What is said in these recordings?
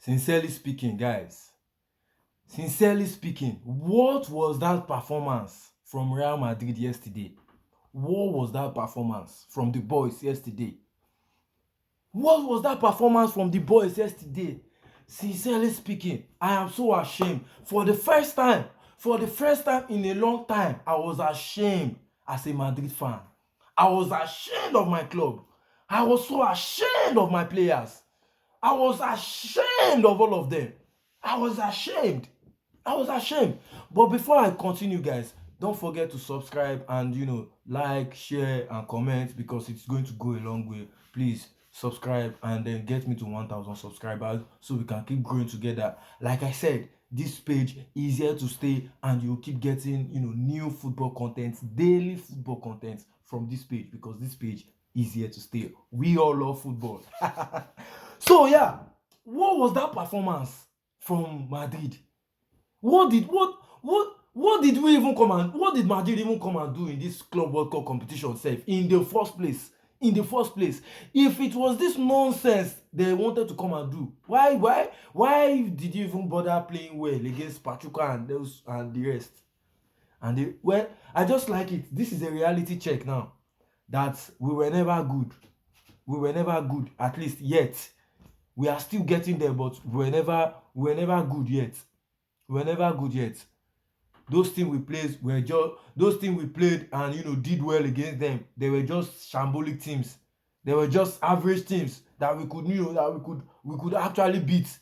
Sincerely speaking, guys, sincerely speaking, what was that performance from Real Madrid yesterday? What was that performance from the boys yesterday? What was that performance from the boys yesterday? Sincerely speaking, I am so ashamed. For the first time in a long time, I was ashamed as a Madrid fan. I was ashamed of my club. I was so ashamed of my players. I was ashamed of all of them. I was ashamed. I was ashamed. But before I continue, guys, don't forget to subscribe and like, share, and comment because it's going to go a long way. Please subscribe and then get me to 1,000 subscribers so we can keep growing together. Like I said, this page is here to stay, and you'll keep getting new football content, daily football content from this page because this page is here to stay. We all love football. So yeah, what was that performance from Madrid? What did we even come and what did Madrid even come and do in this Club World Cup competition sef in the first place? In the first place, if it was this nonsense they wanted to come and do, why did you even bother playing well against Pachuca and those and the rest? And well, I just like it. This is a reality check now that we were never good. We were never good, at least yet. We are still getting there, but we were never good yet. We were never good yet. Those teams we played and did well against them. They were just shambolic teams. They were just average teams that we could actually beat.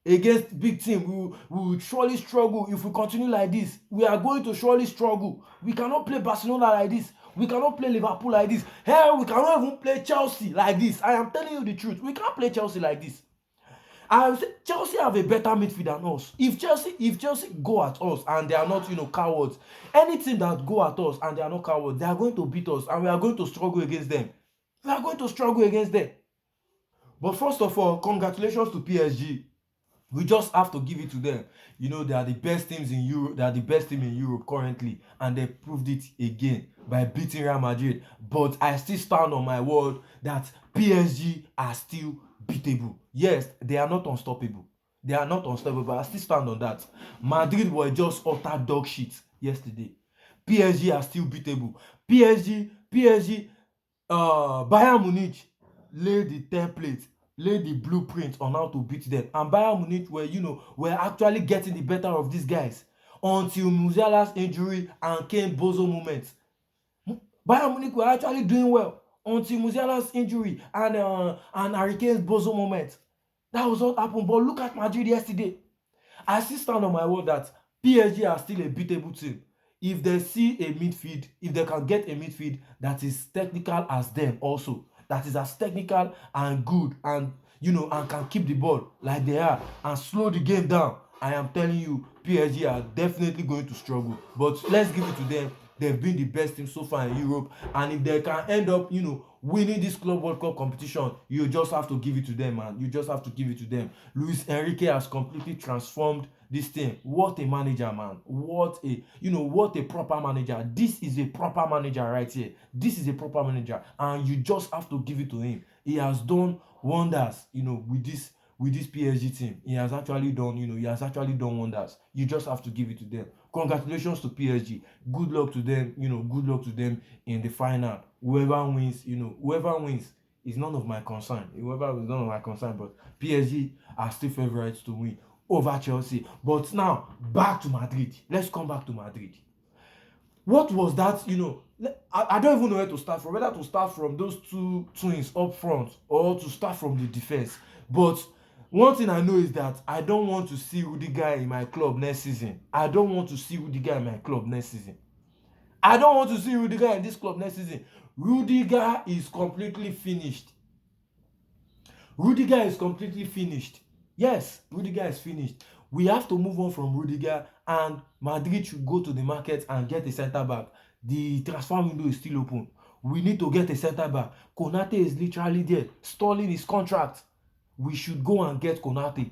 Against big team, we will surely struggle if we continue like this. We are going to surely struggle. We cannot play Barcelona like this. We cannot play Liverpool like this. Hell, we cannot even play Chelsea like this. I am telling you the truth. We can't play Chelsea like this. Chelsea have a better midfield than us. If Chelsea go at us and they are not cowards, any team that go at us and they are not cowards, they are going to beat us and we are going to struggle against them. We are going to struggle against them. But first of all, congratulations to PSG. We just have to give it to them. They are the best teams in Europe. They are the best team in Europe currently, and they proved it again by beating Real Madrid. But I still stand on my word that PSG are still beatable. Yes, they are not unstoppable. They are not unstoppable, but I still stand on that. Madrid were just utter dog shit yesterday. PSG are still beatable. PSG, Bayern Munich laid the template, laid the blueprint on how to beat them, and Bayern Munich were actually getting the better of these guys until Musiala's injury and Kane Bozo moment. Bayern Munich were actually doing well until Musiala's injury and Harry Kane's Bozo moment. That was what happened. But look at Madrid yesterday. I still stand on my word that PSG are still a beatable team. If they see a midfield, if they can get a midfield that is technical as them also, that is as technical and good and and can keep the ball like they are and slow the game down, I am telling you, PSG are definitely going to struggle. But let's give it to them. They've been the best team so far in Europe, and if they can end up winning this Club World Cup competition, you just have to give it to them, man. You just have to give it to them. Luis Enrique has completely transformed this team. What a manager, man. What a proper manager. This is a proper manager right here. This is a proper manager, and you just have to give it to him. He has done wonders with this PSG team. He has actually done wonders. You just have to give it to them. Congratulations to PSG. Good luck to them. Good luck to them in the final. Whoever wins is none of my concern. Whoever is none of my concern. But PSG are still favorites to win over Chelsea. But now back to Madrid. Let's come back to Madrid. What was that? I don't even know where to start from. Whether to start from those two twins up front or to start from the defense. But one thing I know is that I don't want to see Rudiger in my club next season. I don't want to see Rudiger in my club next season. I don't want to see Rudiger in this club next season. Rudiger is completely finished. Rudiger is completely finished. Yes, Rudiger is finished. We have to move on from Rudiger, and Madrid should go to the market and get a centre back. The transfer window is still open. We need to get a centre back. Konate is literally there, stalling his contract. We should go and get Konate.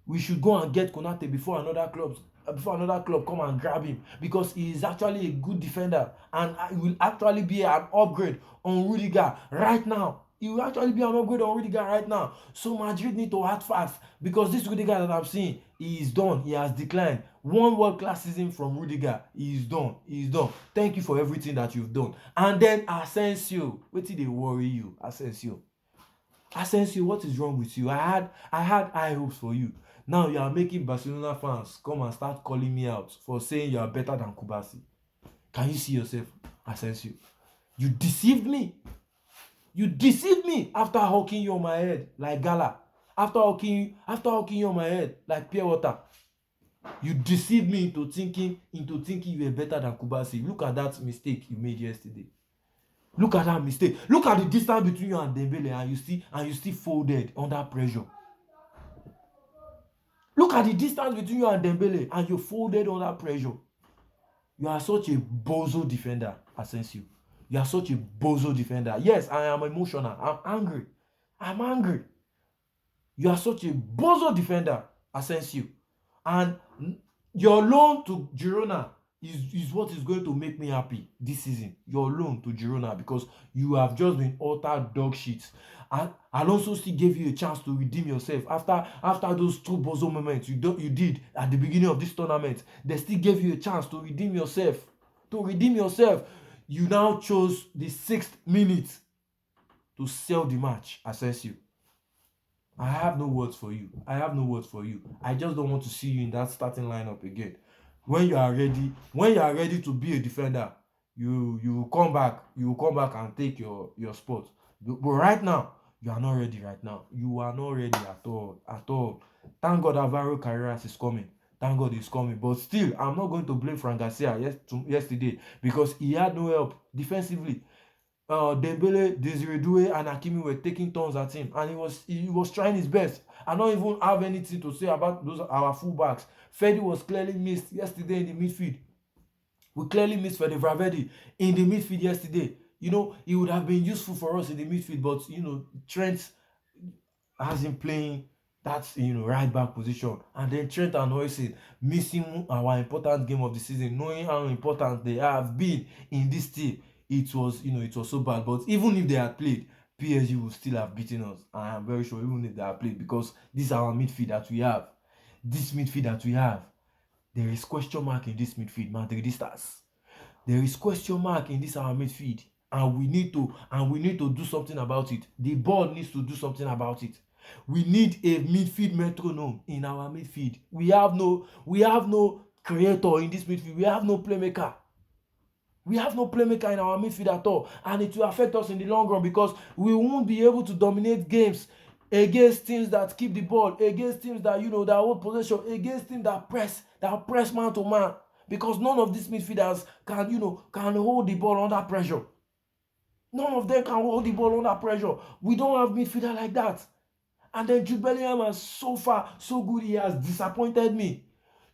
We should go and get Konate before another club come and grab him, because he is actually a good defender and he will actually be an upgrade on Rudiger right now. He will actually be an upgrade on Rudiger right now. So Madrid need to act fast because this Rudiger that I'm seeing, he is done. He has declined. One world class season from Rudiger, he is done. He is done. Thank you for everything that you've done. And then Asensio, wetin dey worry you, Asensio? Asensio, what is wrong with you? I had high hopes for you. Now you are making Barcelona fans come and start calling me out for saying you are better than Kubasi. Can you see yourself, Asensio? You deceived me. You deceived me after hawking you on my head like gala. After hawking you on my head like pure water. You deceived me into thinking you were better than Kubasi. Look at that mistake you made yesterday. Look at that mistake. Look at the distance between you and Dembele, and you still folded under pressure. Look at the distance between you and Dembele, and you folded under pressure. You are such a bozo defender, Asensio. You are such a bozo defender. Yes, I am emotional. I'm angry. You are such a bozo defender, Asensio. And your loan to Girona is what is going to make me happy this season. Your loan to Girona, because you have just been utter dog shit. And Alonso still gave you a chance to redeem yourself after those two bozo moments you did at the beginning of this tournament. They still gave you a chance to redeem yourself. You now chose the 6th minute to sell the match, Asensio. I have no words for you. I just don't want to see you in that starting lineup again. When you are ready to be a defender, you will come back. And take your spot. But right now, you are not ready right now. You are not ready at all. Thank God Alvaro Carreras is coming. Thank God he's coming. But still, I'm not going to blame Fran Garcia yesterday because he had no help defensively. Dembele, Desiree Doué, and Hakimi were taking turns at him, and he was trying his best. I don't even have anything to say about our fullbacks. Fede was clearly missed yesterday in the midfield. We clearly missed Fede Valverde in the midfield yesterday. He would have been useful for us in the midfield, but Trent has him playing that right back position, and then Trent and Oisin missing our important game of the season, knowing how important they have been in this team. It was so bad. But even if they had played, PSG would still have beaten us. I am very sure, even if they had played, because this is our midfield that we have. There is question mark in this midfield, Madridistas. There is question mark in this our midfield, and we need to do something about it. The board needs to do something about it. We need a midfield metronome in our midfield. We have no creator in this midfield. We have no playmaker. We have no playmaker in our midfield at all, and it will affect us in the long run because we won't be able to dominate games against teams that keep the ball, against teams that that hold possession, against teams that press man to man, because none of these midfielders can hold the ball under pressure. None of them can hold the ball under pressure. We don't have midfielder like that. And then Jude Bellingham has so far so good. He has disappointed me.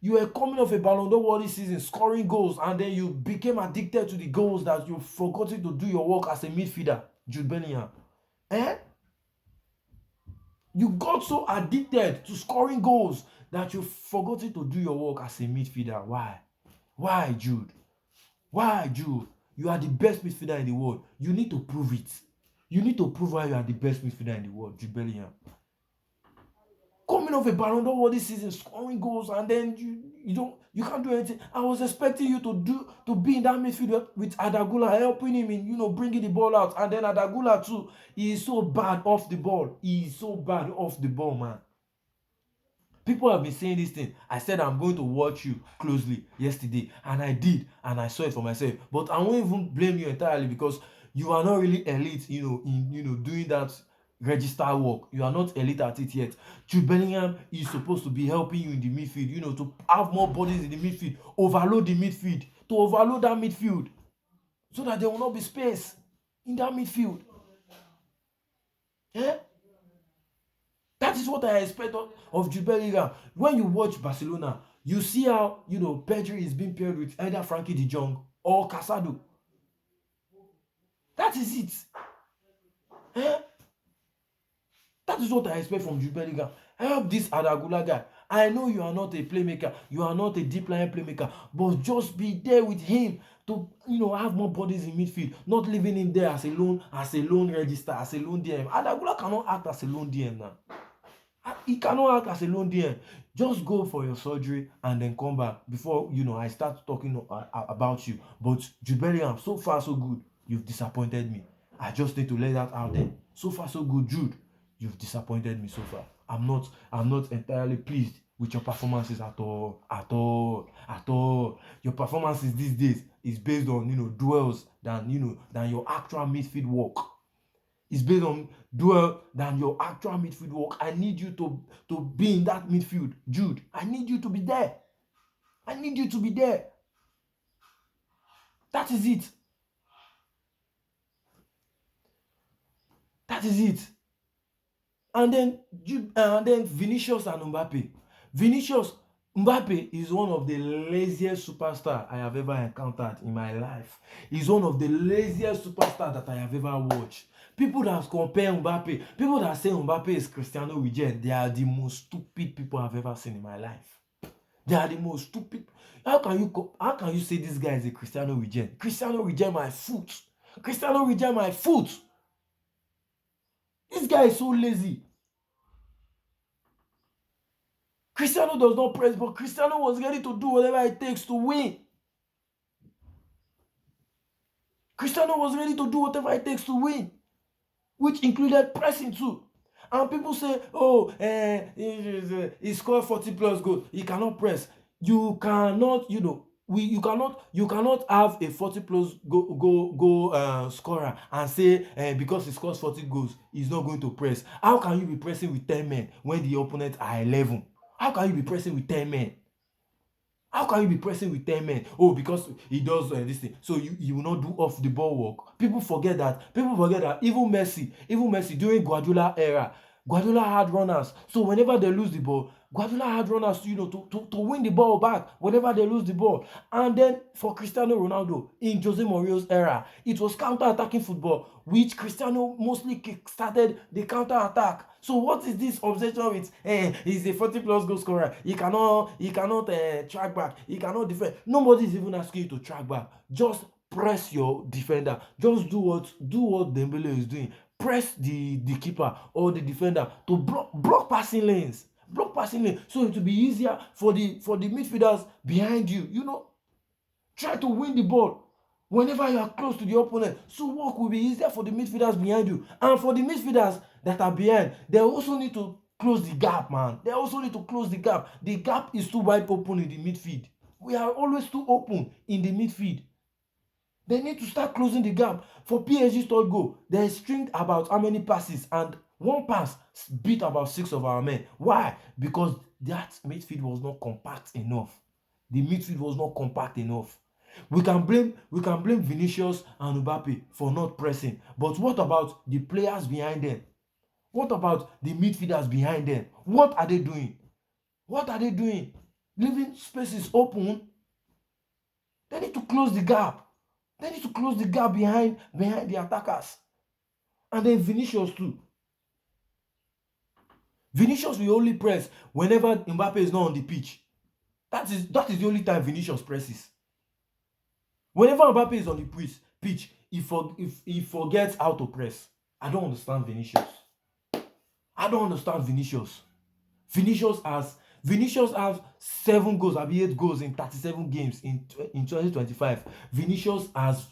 You were coming off a Ballon d'Or worthy season, scoring goals, and then you became addicted to the goals that you forgot to do your work as a midfielder, Jude Bellingham. You got so addicted to scoring goals that you forgot to do your work as a midfielder. Why? Why, Jude? You are the best midfielder in the world. You need to prove it. You need to prove why you are the best midfielder in the world, Jude Bellingham. Coming off a Ballon d'Or worthy season, scoring goals, and then you can't do anything. I was expecting you to be in that midfield with Adagula, helping him in bringing the ball out, and then Adagula too. He is so bad off the ball. Man. People have been saying this thing. I said I'm going to watch you closely yesterday, and I did, and I saw it for myself. But I won't even blame you entirely because you are not really elite, in doing that register work. You are not elite at it yet. Jude Bellingham is supposed to be helping you in the midfield, to have more bodies in the midfield, overload that midfield, so that there will not be space in that midfield. That is what I expect of Jude Bellingham. When you watch Barcelona, you see how Pedri is being paired with either Frankie de Jong or Casado. That is it. That is what I expect from Jude Bellingham. Help this Adagula guy. I know you are not a playmaker, you are not a deep line playmaker, but just be there with him to have more bodies in midfield, not leaving him there as a lone register, as a lone DM. Adagula cannot act as a lone DM now. He cannot act as a lone DM. Just go for your surgery and then come back before I start talking about you. But Jude Bellingham, so far so good. You've disappointed me. I just need to lay that out there. So far so good, Jude. You've disappointed me so far. I'm not entirely pleased with your performances at all. Your performances these days is based on duels than your actual midfield work. It's based on duel than your actual midfield work. I need you to be in that midfield, Jude. I need you to be there. I need you to be there. That is it. That is it. And then Vinicius and Mbappe. Mbappe is one of the laziest superstars I have ever encountered in my life. He's one of the laziest superstars that I have ever watched. People that compare Mbappe, people that say Mbappe is Cristiano Regen, they are the most stupid people I've ever seen in my life. They are the most stupid. How can you say this guy is a Cristiano Regen? Cristiano Regen my foot. Cristiano Regen my foot. This guy is so lazy. Cristiano does not press, but Cristiano was ready to do whatever it takes to win. Cristiano was ready to do whatever it takes to win, which included pressing too. And people say, oh, he scored 40 plus goals. He cannot press. You cannot, you cannot have a 40 plus goal scorer and say because he scores 40 goals, he's not going to press. How can you be pressing with 10 men when the opponent are 11? How can you be pressing with 10 men? How can you be pressing with 10 men? Oh, because he does this thing. So you will not do off the ball work. People forget that even Messi during Guardiola era, Guardiola had runners. So whenever they lose the ball, Guardiola had runners to win the ball back whenever they lose the ball. And then for Cristiano Ronaldo in Jose Mourinho's era, it was counter-attacking football, which Cristiano mostly started the counter-attack. So what is this obsession with he's a 40 plus goal scorer, he cannot track back, he cannot defend? Nobody is even asking you to track back. Just press your defender. Just do what Dembele is doing. Press the keeper or the defender to block passing lanes. So it will be easier for the midfielders behind you. Try to win the ball whenever you are close to the opponent. So work will be easier for the midfielders behind you. And for the midfielders that are behind, they also need to close the gap, man. They also need to close the gap. The gap is too wide open in the midfield. We are always too open in the midfield. They need to start closing the gap. For PSG's third goal, they stringed about how many passes, and one pass beat about 6 of our men. Why? Because that midfield was not compact enough. The midfield was not compact enough. We can blame Vinicius and Mbappe for not pressing. But what about the players behind them? What about the midfielders behind them? What are they doing? Leaving spaces open. They need to close the gap. Behind the attackers. And then Vinicius too. Vinicius will only press whenever Mbappe is not on the pitch. That is the only time Vinicius presses. Whenever Mbappe is on the pitch, he forgets how to press. I don't understand Vinicius. Vinicius has 7 goals, 8 goals in 37 games in 2025. Vinicius has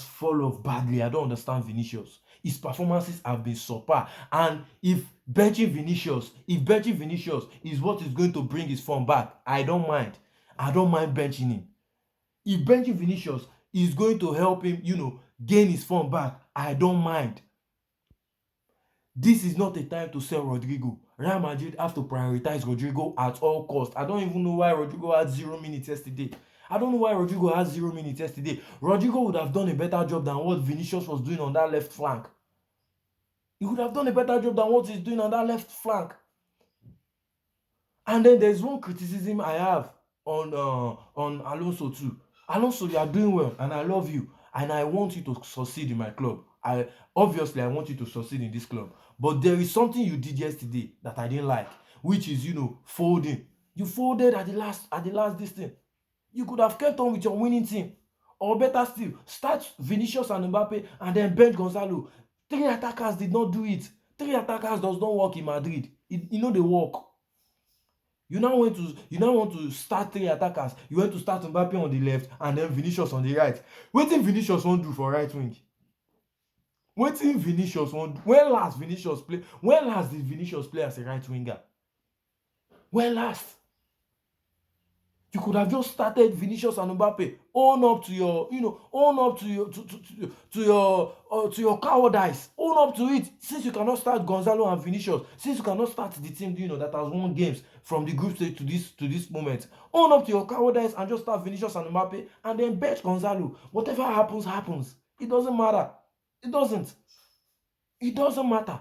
fallen off badly. I don't understand Vinicius. His performances have been subpar. And if benching Vinicius is what is going to bring his form back, I don't mind benching him. If benching Vinicius is going to help him, gain his form back, I don't mind. This is not a time to sell Rodrigo. Real Madrid have to prioritize Rodrigo at all costs. I don't even know why Rodrigo had 0 minutes yesterday. Rodrigo would have done a better job than what Vinicius was doing on that left flank. He would have done a better job than what he's doing on that left flank. And then there's one criticism I have on Alonso too. Alonso, you are doing well and I love you and I want you to succeed in my club. Obviously I want you to succeed in this club, but there is something you did yesterday that I didn't like, which is folding. You folded at the last this thing. You could have kept on with your winning team, or better still, start Vinicius and Mbappe and then bench Gonzalo. 3 attackers did not do it. 3 attackers does not work in Madrid. It no dey work. You now want to start 3 attackers. You want to start Mbappe on the left and then Vinicius on the right. Wetin Vinicius wan do for right wing? Wetin Vinicius wan do? When last did Vinicius play as a right winger? When last? You could have just started Vinicius and Mbappe. Own up to your, own up to your cowardice. Own up to it. Since you cannot start Gonzalo and Vinicius, since you cannot start the team, that has won games from the group stage to this moment, own up to your cowardice and just start Vinicius and Mbappe, and then bench Gonzalo. Whatever happens, happens. It doesn't matter. It doesn't. It doesn't matter.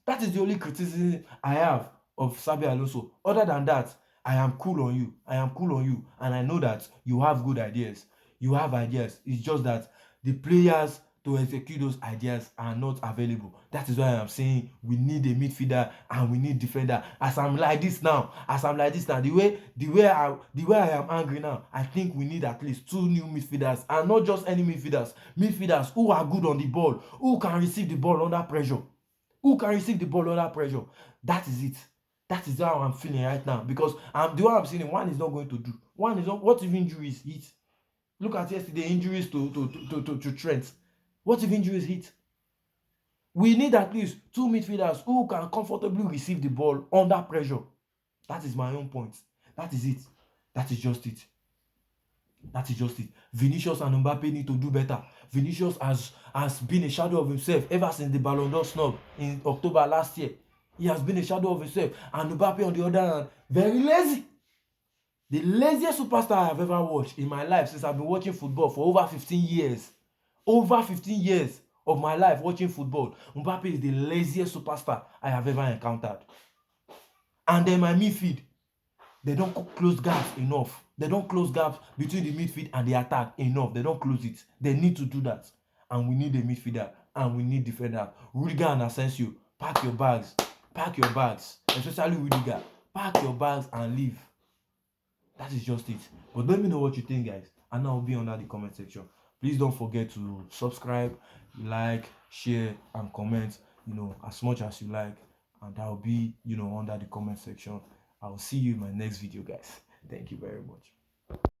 That is the only criticism I have of Xabi Alonso. Other than that, I am cool on you. I am cool on you. And I know that you have good ideas. You have ideas. It's just that the players to execute those ideas are not available. That is why I am saying we need a midfielder and we need defender. As I'm like this now, the way I am angry now, I think we need at least 2 new midfielders, and not just any midfielders. Midfielders who are good on the ball, who can receive the ball under pressure. That is it. That is how I'm feeling right now, because the one I'm seeing, one is not going to do. One is not. What if injuries hit? Look at yesterday, injuries to Trent. What if injuries hit? We need at least 2 midfielders who can comfortably receive the ball under pressure. That is my own point. That is it. That is just it. That is just it. Vinicius and Mbappe need to do better. Vinicius has been a shadow of himself ever since the Ballon d'Or snub in October last year. He has been a shadow of himself. And Mbappe, on the other hand, very lazy. The laziest superstar I have ever watched in my life since I've been watching football for over 15 years. Over 15 years of my life watching football. Mbappe is the laziest superstar I have ever encountered. And then my midfield, they don't close gaps enough. They don't close gaps between the midfield and the attack enough. They don't close it. They need to do that. And we need a midfielder and we need defender. Rudiger and Asensio, pack your bags. Pack your bags. Especially Rudiger. Pack your bags and leave. That is just it. But let me know what you think, guys. And I'll be under the comment section. Please don't forget to subscribe, like, share, and comment, as much as you like. And I'll be, under the comment section. I'll see you in my next video, guys. Thank you very much.